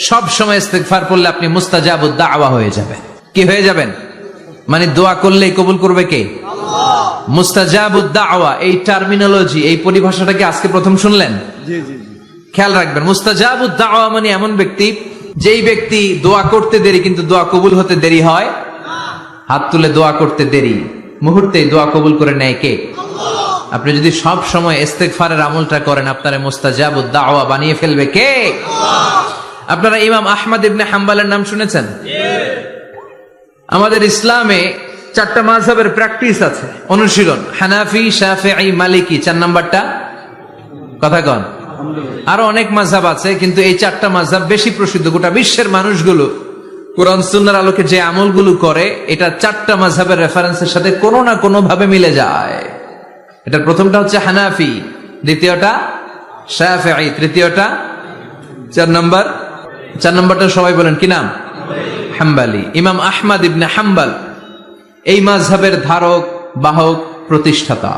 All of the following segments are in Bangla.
সব সময় ইস্তেগফার পড়লে আপনি মুস্তাজাবুদ দাওয়া হয়ে যাবেন। কি হয়ে যাবেন? মানে দোয়া করলেই কবুল করবে কে? আল্লাহ। মুস্তাজাবুদ দাওয়া, এই টার্মিনোলজি, এই পরিভাষাটা কি আজকে প্রথম শুনলেন? জি জি জি। খেয়াল রাখবেন, মুস্তাজাবুদ দাওয়া মানে এমন ব্যক্তি, যেই ব্যক্তি দোয়া করতে দেরি কিন্তু দোয়া কবুল হতে দেরি হয়। হাত তুলে দোয়া করতে দেরি, মুহূর্তেই দোয়া কবুল করে নেয় কে? আল্লাহ। আপনি যদি সব সময় ইস্তেগফারের আমলটা করেন, আপনারা মুস্তাজাবুদ দাওয়া বানিয়ে ফেলবে কে? আল্লাহ। আপনারা ইমাম আহমদ ইবনে হাম্বলের নাম শুনেছেন? আমাদের ইসলামে 4টা মাযহাবের প্র্যাকটিস আছে, অনুশীলন। হানাফি, শাফিঈ, মালিকি, 4 নাম্বারটা কথা কন। আরো অনেক মাযহাব আছে, কিন্তু এই 4টা মাযহাব বেশি প্রসিদ্ধ। গোটা বিশ্বের মানুষগুলো কোরআন সুন্নাহর আলোকে যে আমলগুলো করে, এটা 4টা মাযহাবের রেফারেন্সের সাথে কোনো না কোনো ভাবে মিলে যায়। এটার প্রথমটা হচ্ছে হানাফি, দ্বিতীয়টা শাফিঈ, তৃতীয়টা 4 নাম্বারটা সবাই বলেন কি নাম? হাম্বলি। ইমাম আহমদ ইবনে হাম্বল এই মাযহাবের ধারক, বাহক, প্রতিষ্ঠাতা।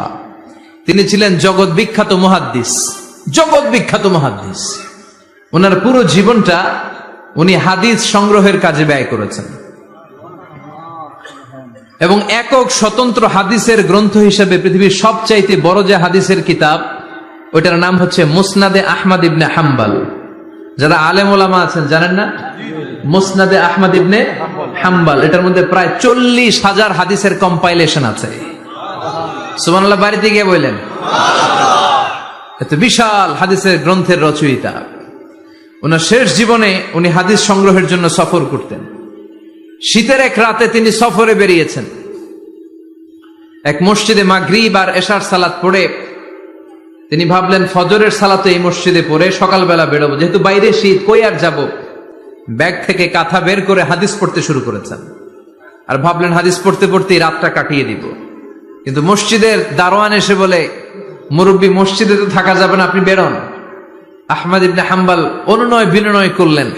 তিনি ছিলেন জগৎ বিখ্যাত মুহাদ্দিস, ওনার পুরো জীবনটা উনি হাদিস সংগ্রহের কাজে ব্যয় করেছেন, এবং একক স্বতন্ত্র হাদিসের গ্রন্থ হিসেবে পৃথিবীর সবচাইতে বড় যে হাদিসের কিতাব, ওইটার নাম হচ্ছে মুসনাদে আহমদ ইবনে হাম্বল। যারা আলেম ওলামা আছেন জানেন না? মুসনাদে আহমদ ইবনে হাম্বল, এটার মধ্যে প্রায় 40,000 হাদিসের কম্পাইলেশন আছে। সুবহানাল্লাহ, বাড়িতে গিয়ে বললেন, এত বিশাল হাদিসের গ্রন্থের রচয়িতা। ওনার শেষ জীবনে উনি হাদিস সংগ্রহের জন্য সফর করতেন। শীতের এক রাতে তিনি সফরে বেরিয়েছেন। এক মসজিদে মাগরিব আর এশার সালাত পড়ে তিনি ভাবলেন ফজরের সালাত এই মসজিদে পড়ে সকালবেলা বেরোবো, যেহেতু বাইরে শীত, কই আর যাব। ব্যাগ থেকে কাঁথা বের করে হাদিস পড়তে শুরু করেছেন, আর ভাবলেন হাদিস পড়তে পড়তেই রাতটা কাটিয়ে দিব। কিন্তু মসজিদের দারোয়ান এসে বলে, মুরব্বী, মসজিদে তো থাকা যাবে না, আপনি বেরোন। আহমদ ইবনে হাম্বল অনুনয় বিনয় করলেন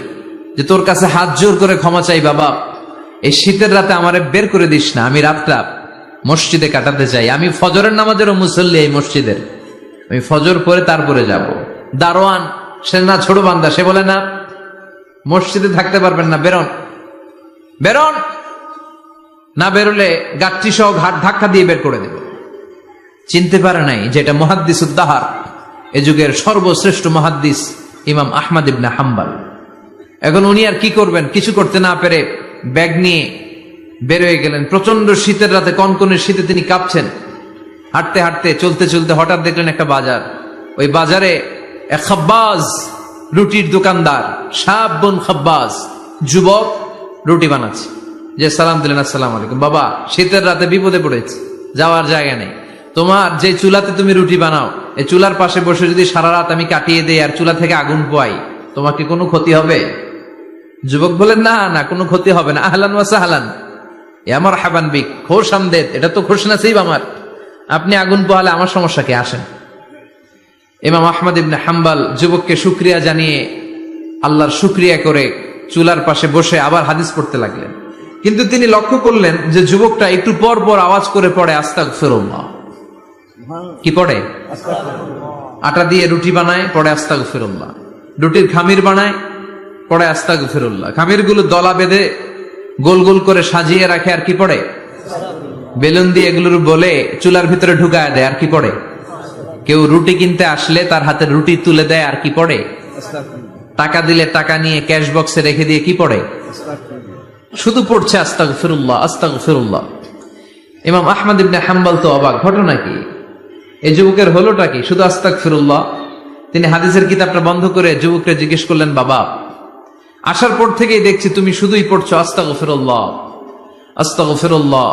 যে তোর কাছে হাত জোর করে ক্ষমা চাই বাবা, এই শীতের রাতে আমারে বের করে দিস না, আমি রাতটা মসজিদে কাটাতে চাই। আমি ফজরের নামাজেরও মুসল্লি এই মসজিদের, আমি ফজর পরে তারপরে যাব। দারোয়ান সে না ছোট বান্দা, সে বলে না, মসজিদে থাকতে পারবেন না, বেরোন, না বেরোলে গাঠটি সহ ঘাট ধাক্কা দিয়ে বের করে দেব। চিনতে পারে নাই যে এটা মুহাদ্দিসুদ দাহর, এ যুগের সর্বশ্রেষ্ঠ মুহাদ্দিস ইমাম আহমদ ইবনে হাম্বল। এখন উনি আর কি করবেন, কিছু করতে না পেরে ব্যাগ নিয়ে বের হয়ে গেলেন। প্রচন্ড শীতের রাতে, কনকনের শীতে তিনি কাঁপছেন। হাঁটতে হাঁটতে, চলতে চলতে হঠাৎ দেখলেন একটা বাজার। ওই বাজারে এক খাব্বাজ, রুটির দোকানদার, শাবুন খাব্বাজ, যুবক রুটি বানাচ্ছে। যে সালাম দিলেন, আসসালামু আলাইকুম। বাবা, শীতের রাতে বিপদে পড়েছে, যাওয়ার জায়গা নেই। তোমার যে চুলাতে তুমি রুটি বানাও, এই চুলার পাশে বসে যদি সারা রাত আমি কাটিয়ে দেই আর চুলা থেকে আগুন পোয়াই, তোমাকে কোনো ক্ষতি হবে? যুবক বলেন, না না, কোনো ক্ষতি হবে না। আহলান ওয়া সাহলান, ইয়া মারহাবান বিক, খোশ আমদেদ, এটা তো খোশ নসিব আমার, আপনি আগুন পোহালে আমার সমস্যা কি, আসেন। ইমাম আহমদ ইবনে হাম্বল যুবককে শুকরিয়া জানিয়ে, আল্লাহর শুকরিয়া করে চুলার পাশে বসে আবার হাদিস পড়তে লাগলেন। কিন্তু তিনি লক্ষ্য করলেন যে যুবকটা একটু পর পর আওয়াজ করে পড়ে আস্তাগফিরুল্লাহ। কি পড়ে? আটা দিয়ে রুটি বানায়, পড়ে আস্তাগফিরুল্লাহ। রুটির খামির বানায়, পড়ে আস্তাগফিরুল্লাহ। খামির গুলো দলা বেঁধে গোল গোল করে সাজিয়ে রাখে, আর কি পড়ে? বেলুন দিয়ে এগুলোর বলে চুলার ভিতরে ঢুকায় দেয়, আর কি পড়ে? কেউ রুটি কিনতে আসলে তার হাতে রুটি তুলে দেয়, আর কি পড়ে? টাকা দিলে টাকা নিয়ে ক্যাশ বক্সে রেখে দিয়ে কি পড়ে? শুধু পড়ছে আস্তাগফিরুল্লাহ, আস্তাগফিরুল্লাহ। ইমাম আহমদ ইবনে হাম্বল তো অবাক, ঘটনা কি, এই যুবকের হলোটা কি? শুধু আস্তাগফিরুল্লাহ। তিনি হাদিসের কিতাবটা বন্ধ করে যুবককে জিজ্ঞেস করলেন, বাবা, আসার পর থেকেই দেখছি তুমি শুধুই পড়ছো আস্তাগফিরুল্লাহ, আস্তাগফিরুল্লাহ,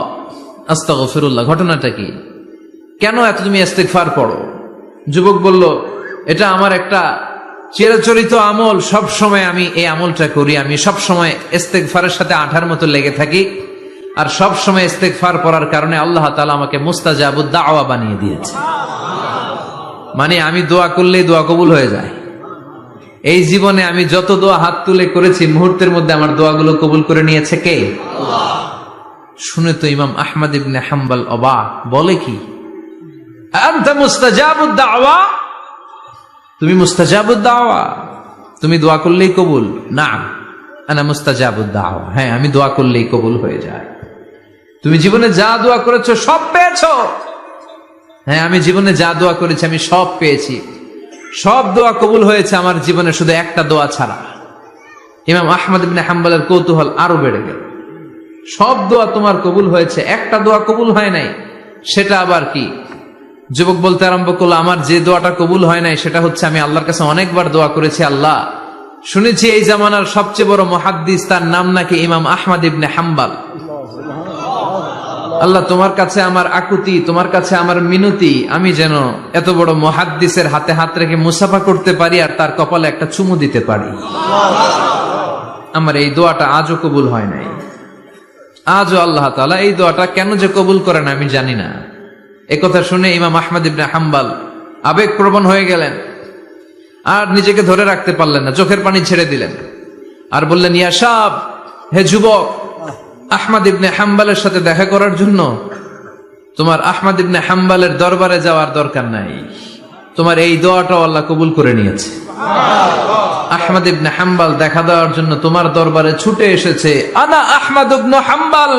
আস্তাগফিরুল্লাহ, ঘটনাটা কি? কেন এত তুমি ইস্তেগফার পড়ো? যুবক বলল, এটা আমার একটা চিরাচরিত আমল, সব সময় আমি এই আমলটা করি। আমি সব সময় ইস্তেগফারের সাথে আঠার মতো লেগে থাকি, আর সব সময় ইস্তেগফার পড়ার কারণে আল্লাহ তাআলা আমাকে মুস্তাজাবুদ দাওয়া বানিয়ে দিয়েছে। মানে আমি দোয়া করলেই দোয়া কবুল হয়ে যায়। এই জীবনে আমি যত দোয়া হাত তুলে করেছি, মুহূর্তের মধ্যে আমার দোয়াগুলো কবুল করে নিয়েছে কে? আল্লাহ। শুনে তো ইমাম আহমদ ইবনে হাম্বল অবাক, বলে কি, আনতা মুস্তাজাবুদ দাওয়া, তুমি মুস্তাজাবুদ দাওয়া? তুমি দোয়া করলেই কবুল? না, আনা মুস্তাজাবুদ দাওয়া, হ্যাঁ আমি দোয়া করলেই কবুল হয়ে যায়। তুমি জীবনে যা দোয়া করেছো সব পেয়েছো? হ্যাঁ আমি জীবনে যা দোয়া করেছি আমি সব পেয়েছি, সব দোয়া কবুল হয়েছে আমার জীবনে, শুধু একটা দোয়া ছাড়া। ইমাম আহমদ ইবনে হাম্বলের কৌতূহল আরো বেড়ে গেল। সব দোয়া তোমার কবুল হয়েছে, একটা দোয়া কবুল হয় নাই, সেটা আবার কি? যুবক বলতে আরম্ভ করলো, আমার যে দোয়াটা কবুল হয় নাই সেটা হচ্ছে আমি আল্লাহর কাছে অনেকবার দোয়া করেছি, আল্লাহ শুনেছি এই জামানার সবচেয়ে বড় মুহাদ্দিস, তার নাম নাকি ইমাম আহমদ ইবনে হাম্বল। আল্লাহ তোমার কাছে আমার আকুতি, তোমার কাছে আমার মিনতি, আমি যেন এত বড় মুহাদ্দিসের হাতে হাত রেখে মুসাফা করতে পারি আর তার কপালে একটা চুমু দিতে পারি। আমার এই দোয়াটা আজও কবুল হয় নাই। আজও আল্লাহ তাআলা এই দোয়াটা কেন যে কবুল করে না আমি জানি না। একথা শুনে ইমাম আহমদ ইবনে হাম্বল আবেগপ্রবণ হয়ে গেলেন, আর নিজেকে ধরে রাখতে পারলেন না, চোখের পানি ছেড়ে দিলেন আর বললেন, ইয়া শাব, হে যুবক, আহমদ ইবনে হাম্বলের সাথে দেখা করার জন্য তোমার আহমদ ইবনে হাম্বলের দরবারে যাওয়ার দরকার নাই, তোমার এই দোয়াটাও আল্লাহ কবুল করে নিয়েছে। আহমদ ইবনে হাম্বল দেখা দেওয়ার জন্য তোমার দরবারে ছুটে এসেছে। আনা আহমদ ইবনে হাম্বল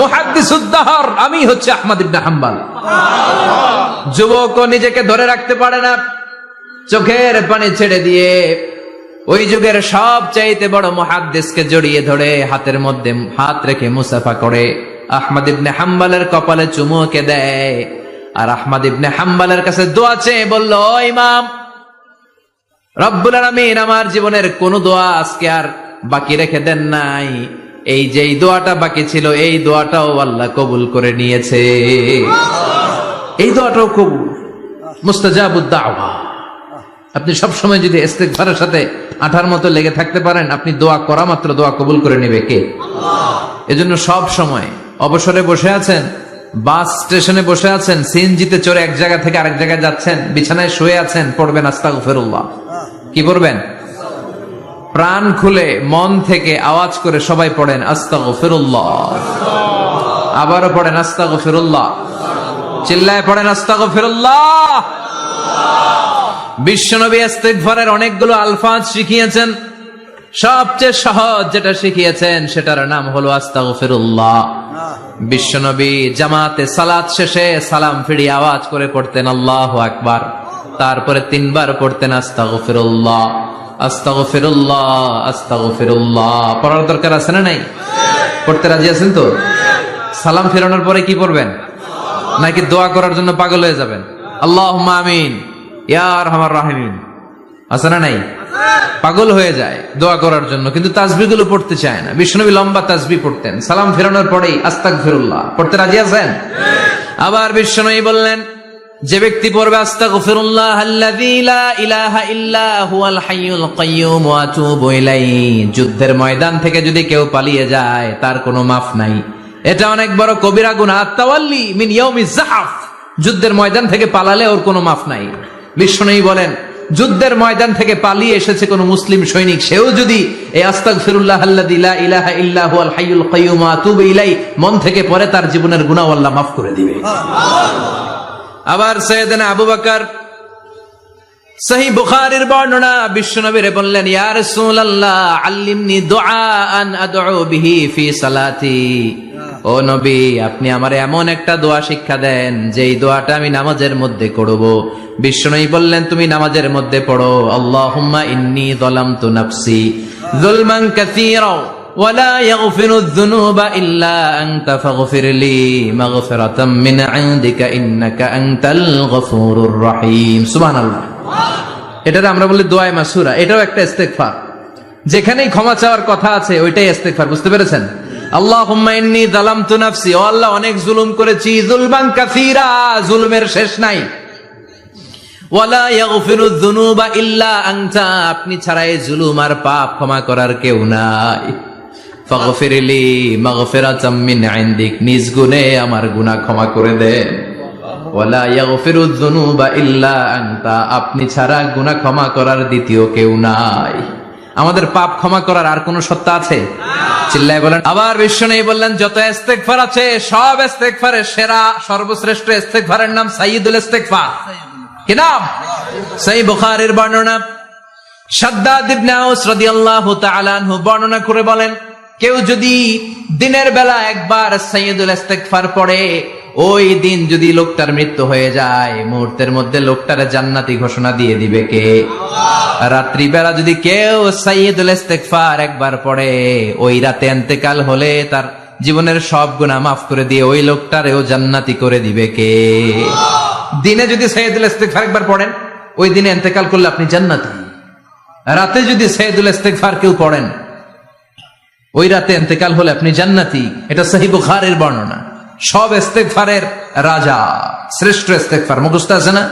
মুহাদ্দিসুদ দাহর, আমি হচ্ছে আহমদ ইবনে হাম্বল। যুবক নিজেকে ধরে রাখতে পারে না, চোখের পানি ছেড়ে দিয়ে ওই যুগের সবচাইতে বড় মুহাদ্দিসকে জড়িয়ে ধরে হাতের মধ্যে হাত রেখে মুসাফা করে আহমদ ইবনে হাম্বলের কপালে চুমুকে দেয়, আর আহমদ ইবনে হাম্বলের কাছে দোয়া চেয়ে বলল, ও ইমাম, রব্বুল আলামিন আমার জীবনের কোন দোয়া আজকে আর বাকি রেখে দেন নাই, এই যে দোয়াটা বাকি ছিল এই দোয়াটাও আল্লাহ কবুল করে নিয়েছে, এই দোয়াটাও কবুল, মুস্তাজাবুদ দাওয়া। আপনি সবসময় যদি ইস্তিগফারের সাথে আঠার মতো লেগে থাকতে পারেন, আপনি দোয়া করা মাত্র দোয়া কবুল করে নেবে কে? এজন্য সব সময় অবসরে বসে আছেন, বাস স্টেশনে বসে আছেন, সিএনজিতে চড়ে এক জায়গা থেকে আরেক জায়গায় যাচ্ছেন, বিছানায় শুয়ে আছেন, পড়বেন আস্তাগফিরুল্লাহ। কি পড়বেন? প্রাণ খুলে মন থেকে আওয়াজ করে সবাই পড়েন আস্তাগফিরুল্লাহ, আবারও পড়েন আস্তাগফিরুল্লাহ, চিল্লায় পড়েন আস্তাগফিরুল্লাহ। বিশ্বনবী ইস্তিগফারের অনেকগুলো আলফাজ শিখিয়েছেন, সবচেয়ে সহজ যেটা শিখিয়েছেন সেটার নাম হলো আস্তাগফিরুল্লাহ। বিশ্বনবী জামাতে সালাত শেষে সালাম ফিরিয়ে আওয়াজ করে পড়তেন আল্লাহু আকবার, তারপরে 3 বার পড়তেন আস্তাগফিরুল্লাহ, আস্তাগফিরুল্লাহ, আস্তাগফিরুল্লাহ। পড়ার দরকার আছে না নাই? পড়তে রাজি আছেন তো? সালাম ফেরানোর পরে কি পড়বেন? নাকি দোয়া করার জন্য পাগল হয়ে যাবেন? আল্লাহুম্মা আমিন ইয়া আরহামার রাহিমিন, আছে না নাই? পাগল হয়ে যায় দোয়া করার জন্য, কিন্তু তাসবিহ গুলো পড়তে চায় না। বিশ্বনবী লম্বা তাসবিহ পড়তেন, সালাম ফেরানোর পরেই আস্তাগফিরুল্লাহ পড়তে রাজি আছেন? আবার বিশ্বনবী বললেন, যে ব্যক্তি পড়বে আস্তাগফিরুল্লাহ আল্লাযী লা ইলাহা ইল্লা হুয়াল হাইয়ুল কাইয়্যুম ওয়া আতুবু ইলাইহি, যুদ্ধের ময়দান থেকে যদি কেউ পালিয়ে যায় তার কোনো মাফ নাই, এটা অনেক বড় কবিরা গুনাহ। তাওয়াল্লি মিন ইয়াউমিজ যাহফ, যুদ্ধের ময়দান থেকে পালালে ওর কোনো মাফ নাই। বিশ্বনবী বলেন, যুদ্ধের ময়দান থেকে পালিয়ে এসেছে কোন মুসলিম সৈনিক, সেও যদি এই আস্তাগফিরুল্লাহ আল্লাযী লা ইলাহা ইল্লা হুয়াল হাইয়ুল কাইয়্যুম ওয়া আতুবু ইলাইহি মন থেকে পড়ে, তার জীবনের গুনাহ আল্লাহ মাফ করে দিবে। আবার সাইয়েদনা আবু বকর, সহিহ বুখারীর বর্ণনা, বিশ্বনবীরে বললেন, ইয়া রাসূলুল্লাহ আল্লিমনি দুআআন আদউ বিহি ফি সালাতি, ও নবী আপনি আমারে এমন একটা দোয়া শিক্ষা দেন যেই দোয়াটা আমি নামাজের মধ্যে করব। বিশ্বনবী বললেন, তুমি নামাজের মধ্যে পড়ো, আল্লাহুম্মা ইন্নী যালামতু নাফসি যুলমান কাসীরা ওয়া লা ইয়াগফিরুয যুনুবা ইল্লা আনতা ফাগফিরলি মাগফিরাতাম মিন ইনদিকা ইন্নাকা আনতাল গফুরুর রহিম। সুবহানাল্লাহ। এটারে আমরা বলি দোয়ায়ে মাসুরা, এটাও একটা ইস্তিগফার। যেখানেই ক্ষমা চাওয়ার কথা আছে ওইটাই ইস্তিগফার, বুঝতে পেরেছেন? আল্লাহুম্মা ইন্নী যালামতু নাফসি, ও আল্লাহ অনেক জুলুম করেছি, যুলমান কাসীরা, জুলুমের শেষ নাই, ওয়ালা ইয়াগফিরুয যুনুবা ইল্লা আনতা, আপনি ছাড়া এই জুলুম আর পাপ ক্ষমা করার কেউ নাই, ফাগফিরলি মাগফিরাতাম মিন ইনদিক, নিজ গুণে আমার গুনাহ ক্ষমা করে দেন, ওয়ালা ইয়াগফিরুয যুনুবা ইল্লা আনতা, আপনি ছাড়া গুনাহ ক্ষমা করার দ্বিতীয় কেউ নাই। আমাদের পাপ ক্ষমা করার আর কোন সত্তা আছে? চিল্লায় বলেন। আবার বিশ্বনবী বললেন, যত ইস্তিগফার আছে সব ইস্তিগফারের সেরা সর্বশ্রেষ্ঠ ইস্তিগফারের নাম সাইয়্যিদুল ইস্তিগফার। কি নাম? সহিহ বুখারীর বর্ণনা, শাদ্দাদ ইবনে আউস রাদিয়াল্লাহু তাআলা আনহু বর্ণনা করে বলেন, কেউ যদি দিনের বেলা একবার সাইয়্যিদুল ইস্তিগফার পড়ে, ওই দিন যদি লোকটার মৃত্যু হয়ে যায়, মুহূর্তের মধ্যে লোকটার জান্নাতি ঘোষণা দিয়ে দিবে কে? রাত্রি বেলা যদি কেউ সাইয়্যিদুল ইস্তিগফার একবার পড়ে, ওই রাতে ইন্তেকাল হলে তার জীবনের সব গুনাহ মাফ করে দিয়ে ওই লোকটারেও জান্নাতি করে দিবে কে? দিনে যদি সাইয়্যিদুল ইস্তিগফার একবার পড়েন, ওই দিনে ইন্তেকাল করলে আপনি জান্নাতি। রাতে যদি সাইয়্যিদুল ইস্তিগফার কেউ পড়েন, ওই রাতে ইন্তেকাল হলে আপনি জান্নাতি। এটা সহিহ বুখারীর বর্ণনা। সব ইস্তিগফারের রাজা, শ্রেষ্ঠ ইস্তিগফার মুখস্থ আছে না?